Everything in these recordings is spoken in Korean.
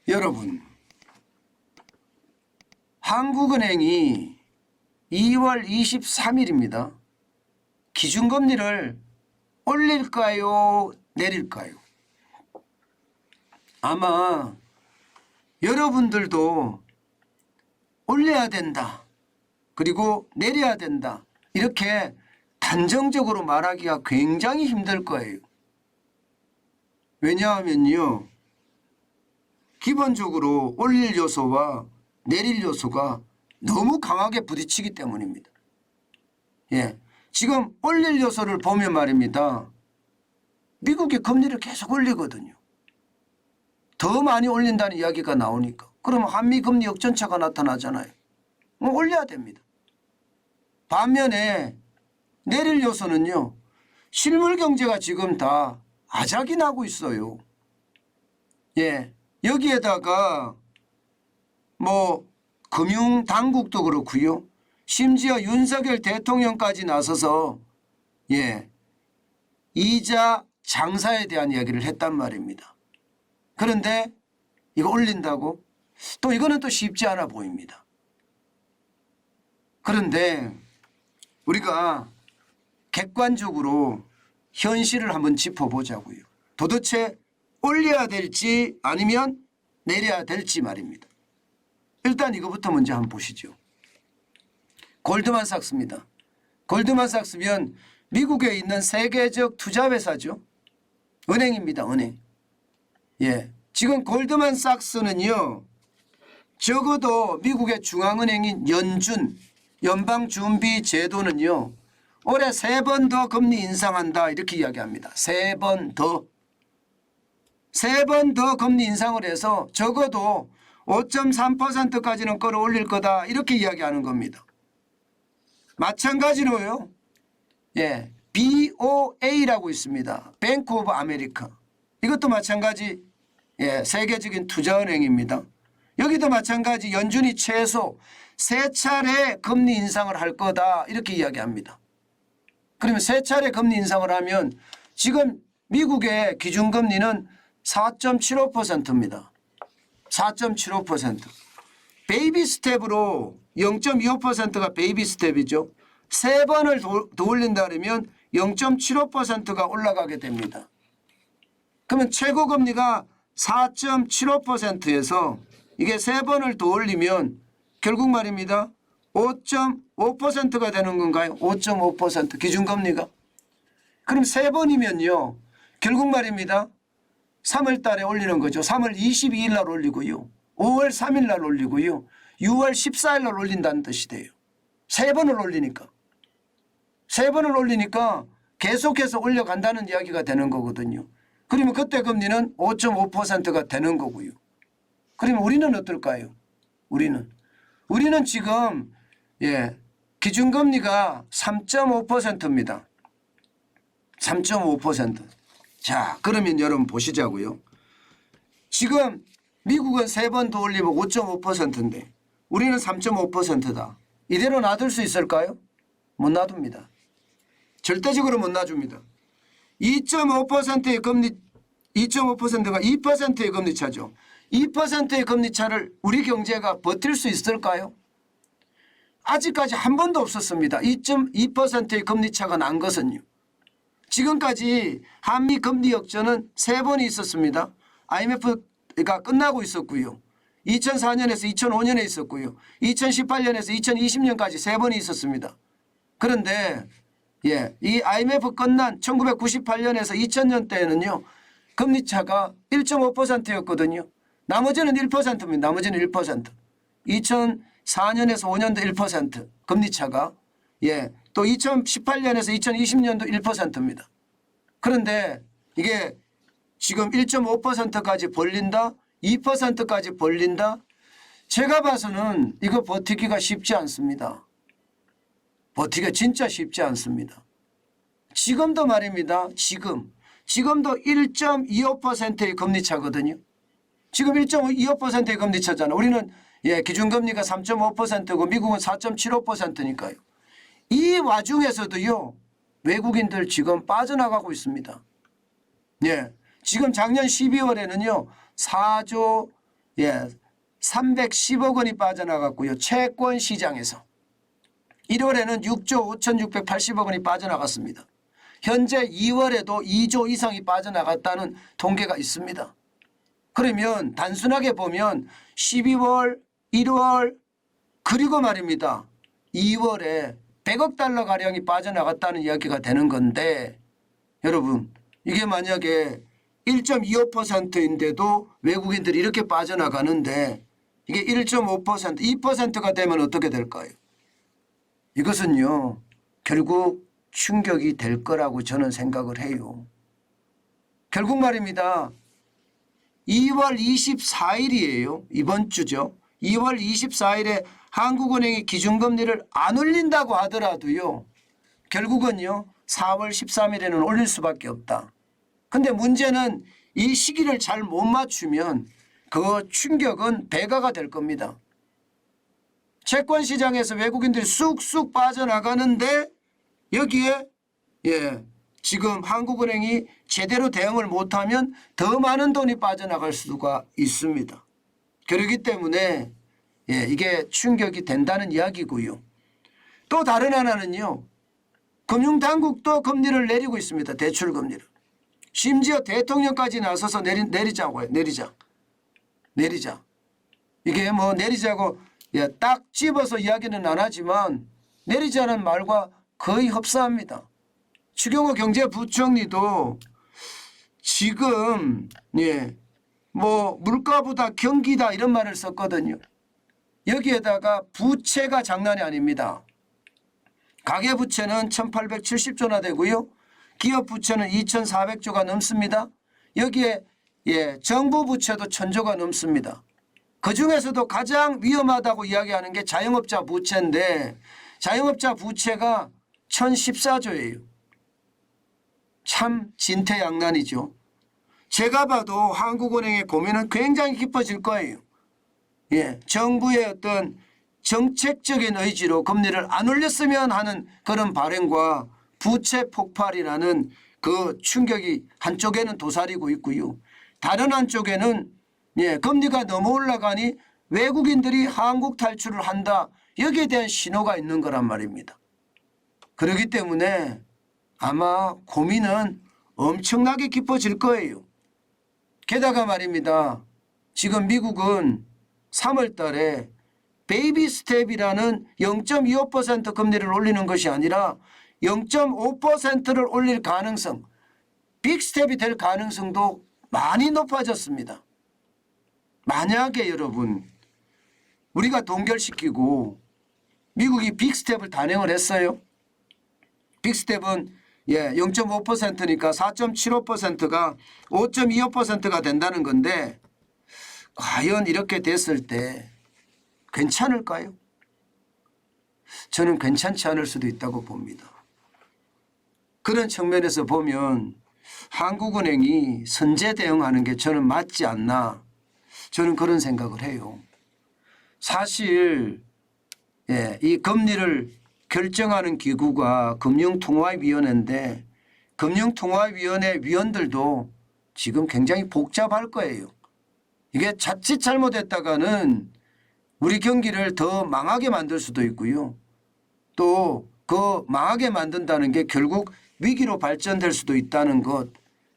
여러분, 한국은행이 2월 23일입니다. 기준금리를 올릴까요? 내릴까요? 아마 여러분들도 올려야 된다. 그리고 내려야 된다. 이렇게 단정적으로 말하기가 굉장히 힘들 거예요. 왜냐하면요, 기본적으로 올릴 요소와 내릴 요소가 너무 강하게 부딪히기 때문입니다. 지금 올릴 요소를 보면 말입니다. 미국이 금리를 계속 올리거든요. 더 많이 올린다는 이야기가 나오니까. 그러면 한미 금리 역전차가 나타나잖아요. 올려야 됩니다. 반면에 내릴 요소는요, 실물 경제가 지금 다 아작이 나고 있어요. 여기에다가 금융 당국도 그렇고요. 심지어 윤석열 대통령까지 나서서 이자 장사에 대한 이야기를 했단 말입니다. 그런데 이거 올린다고? 또 이거는 또 쉽지 않아 보입니다. 그런데 우리가 객관적으로 현실을 한번 짚어보자고요. 도대체 올려야 될지 아니면 내려야 될지 말입니다. 일단 이거부터 먼저 한번 보시죠. 골드만삭스입니다. 골드만삭스면 미국에 있는 세계적 투자회사죠. 은행입니다. 은행. 지금 골드만삭스는요, 적어도 미국의 중앙은행인 연방준비제도는요, 올해 3번 더 금리 인상한다 이렇게 이야기합니다. 3번 더. 3번 더 금리 인상을 해서 적어도 5.3%까지는 끌어올릴 거다 이렇게 이야기하는 겁니다. 마찬가지로요. BOA라고 있습니다. 뱅크 오브 아메리카. 이것도 마찬가지 세계적인 투자은행입니다. 여기도 마찬가지 연준이 최소 3차례 금리 인상을 할 거다 이렇게 이야기합니다. 그러면 3차례 금리 인상을 하면 지금 미국의 기준금리는 4.75%입니다. 4.75%. 베이비 스텝으로 0.25%가 베이비 스텝이죠. 3번을 더 올린다 그러면 0.75%가 올라가게 됩니다. 그러면 최고금리가 4.75%에서 이게 3번을 더 올리면 결국 말입니다. 5.5%가 되는 건가요? 5.5% 기준금리가. 그럼 3번이면요. 결국 말입니다. 3월 달에 올리는 거죠. 3월 22일 날 올리고요. 5월 3일 날 올리고요. 6월 14일 날 올린다는 뜻이 돼요. 3번을 올리니까. 3번을 올리니까 계속해서 올려간다는 이야기가 되는 거거든요. 그러면 그때 금리는 5.5%가 되는 거고요. 그러면 우리는 어떨까요? 우리는 지금 기준금리가 3.5%입니다. 3.5%. 자, 그러면 여러분 보시자고요. 지금 미국은 3번 더 올리면 5.5%인데 우리는 3.5%다. 이대로 놔둘 수 있을까요? 못 놔둡니다. 절대적으로 못 놔줍니다. 2.5%의 금리, 2.5%가 2%의 금리 차죠. 2%의 금리 차를 우리 경제가 버틸 수 있을까요? 아직까지 한 번도 없었습니다. 2.2%의 금리 차가 난 것은요. 지금까지 한미 금리 역전은 3번이 있었습니다. IMF가 끝나고 있었고요. 2004년에서 2005년에 있었고요. 2018년에서 2020년까지 3번이 있었습니다. 그런데 이 IMF 끝난 1998년에서 2000년 때에는요. 금리 차가 1.5%였거든요. 나머지는 1%입니다. 나머지는 1%. 2004년에서 5년도 1% 금리 차가 또 2018년에서 2020년도 1%입니다. 그런데 이게 지금 1.5%까지 벌린다? 2%까지 벌린다? 제가 봐서는 이거 버티기가 쉽지 않습니다. 버티기가 진짜 쉽지 않습니다. 지금도 말입니다. 지금도 1.25%의 금리 차거든요. 지금 1.25%의 금리 차잖아요. 우리는 기준금리가 3.5%고 미국은 4.75%니까요. 이 와중에서도요. 외국인들 지금 빠져나가고 있습니다. 지금 작년 12월에는요. 4조 310억 원이 빠져나갔고요. 채권 시장에서 1월에는 6조 5,680억 원이 빠져나갔습니다. 현재 2월에도 2조 이상이 빠져나갔다는 통계가 있습니다. 그러면 단순하게 보면 12월, 1월 그리고 말입니다. 2월에 100억 달러 가량이 빠져나갔다는 이야기가 되는 건데 여러분 이게 만약에 1.25%인데도 외국인들이 이렇게 빠져나가는데 이게 1.5%, 2%가 되면 어떻게 될까요? 이것은요 결국 충격이 될 거라고 저는 생각을 해요. 결국 말입니다. 2월 24일이에요. 이번 주죠. 2월 24일에 한국은행이 기준금리를 안 올린다고 하더라도요. 결국은요. 4월 13일에는 올릴 수밖에 없다. 근데 문제는 이 시기를 잘 못 맞추면 그 충격은 배가가 될 겁니다. 채권 시장에서 외국인들이 쑥쑥 빠져나가는데 여기에 지금 한국은행이 제대로 대응을 못하면 더 많은 돈이 빠져나갈 수가 있습니다. 그렇기 때문에 이게 충격이 된다는 이야기고요. 또 다른 하나는요. 금융당국도 금리를 내리고 있습니다. 대출금리를. 심지어 대통령까지 나서서 내리자고 해요. 내리자. 이게 뭐 내리자고 딱 집어서 이야기는 안 하지만 내리자는 말과 거의 흡사합니다. 추경호 경제부총리도 지금 뭐 물가보다 경기다 이런 말을 썼거든요. 여기에다가 부채가 장난이 아닙니다. 가계부채는 1870조나 되고요. 기업부채는 2400조가 넘습니다. 여기에 정부 부채도 1000조가 넘습니다. 그중에서도 가장 위험하다고 이야기하는 게 자영업자 부채인데 자영업자 부채가 1014조예요. 참 진퇴양난이죠. 제가 봐도 한국은행의 고민은 굉장히 깊어질 거예요. 정부의 어떤 정책적인 의지로 금리를 안 올렸으면 하는 그런 발행과 부채 폭발이라는 그 충격이 한쪽에는 도사리고 있고요. 다른 한쪽에는 금리가 너무 올라가니 외국인들이 한국 탈출을 한다. 여기에 대한 신호가 있는 거란 말입니다. 그렇기 때문에 아마 고민은 엄청나게 깊어질 거예요. 게다가 말입니다. 지금 미국은 3월 달에 베이비 스텝이라는 0.25% 금리를 올리는 것이 아니라 0.5%를 올릴 가능성, 빅 스텝이 될 가능성도 많이 높아졌습니다. 만약에 여러분 우리가 동결시키고 미국이 빅 스텝을 단행을 했어요. 빅 스텝은 0.5%니까 4.75%가 5.25%가 된다는 건데 과연 이렇게 됐을 때 괜찮을까요? 저는 괜찮지 않을 수도 있다고 봅니다. 그런 측면에서 보면 한국은행이 선제 대응하는 게 저는 맞지 않나 저는 그런 생각을 해요. 사실 이 금리를 결정하는 기구가 금융통화위원회인데 금융통화위원회 위원들도 지금 굉장히 복잡할 거예요. 이게 자칫 잘못했다가는 우리 경기를 더 망하게 만들 수도 있고요. 또 그 망하게 만든다는 게 결국 위기로 발전될 수도 있다는 것,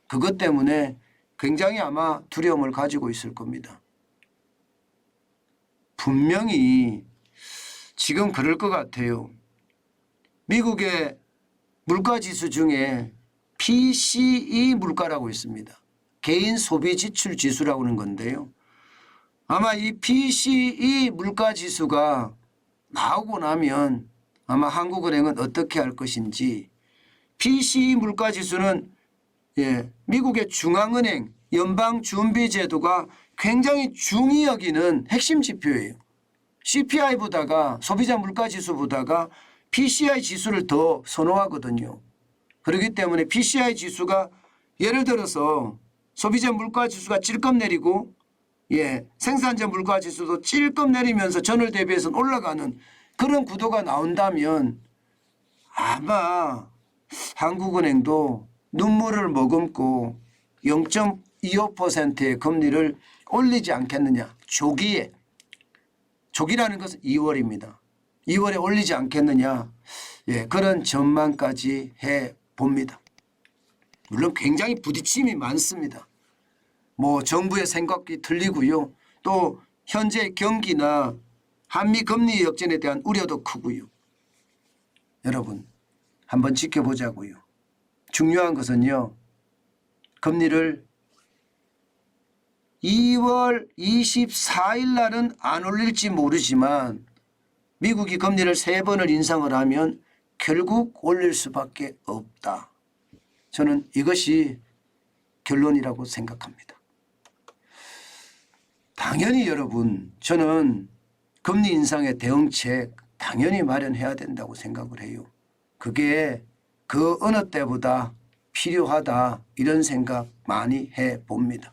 그것 때문에 굉장히 아마 두려움을 가지고 있을 겁니다. 분명히 지금 그럴 것 같아요. 미국의 물가지수 중에 PCE 물가라고 있습니다. 개인 소비 지출 지수라고 하는 건데요. 아마 이 PCE 물가지수가 나오고 나면 아마 한국은행은 어떻게 할 것인지. PCE 물가지수는 미국의 중앙은행 연방준비제도가 굉장히 중히 여기는 핵심 지표예요. CPI보다가 소비자 물가지수보다가 PCI 지수를 더 선호하거든요. 그렇기 때문에 PCI 지수가 예를 들어서 소비자 물가지수가 찔끔 내리고 생산자 물가지수도 찔끔 내리면서 전월 대비해서는 올라가는 그런 구도가 나온다면 아마 한국은행도 눈물을 머금고 0.25%의 금리를 올리지 않겠느냐. 조기에. 조기라는 것은 2월입니다. 2월에 올리지 않겠느냐. 예, 그런 전망까지 해봅니다. 물론 굉장히 부딪힘이 많습니다. 뭐 정부의 생각이 틀리고요. 또 현재 경기나 한미 금리 역전에 대한 우려도 크고요. 여러분 한번 지켜보자고요. 중요한 것은요. 금리를 2월 24일 날은 안 올릴지 모르지만 미국이 금리를 3번을 인상을 하면 결국 올릴 수밖에 없다. 저는 이것이 결론이라고 생각합니다. 당연히 여러분 저는 금리 인상의 대응책 당연히 마련해야 된다고 생각을 해요. 그게 그 어느 때보다 필요하다 이런 생각 많이 해봅니다.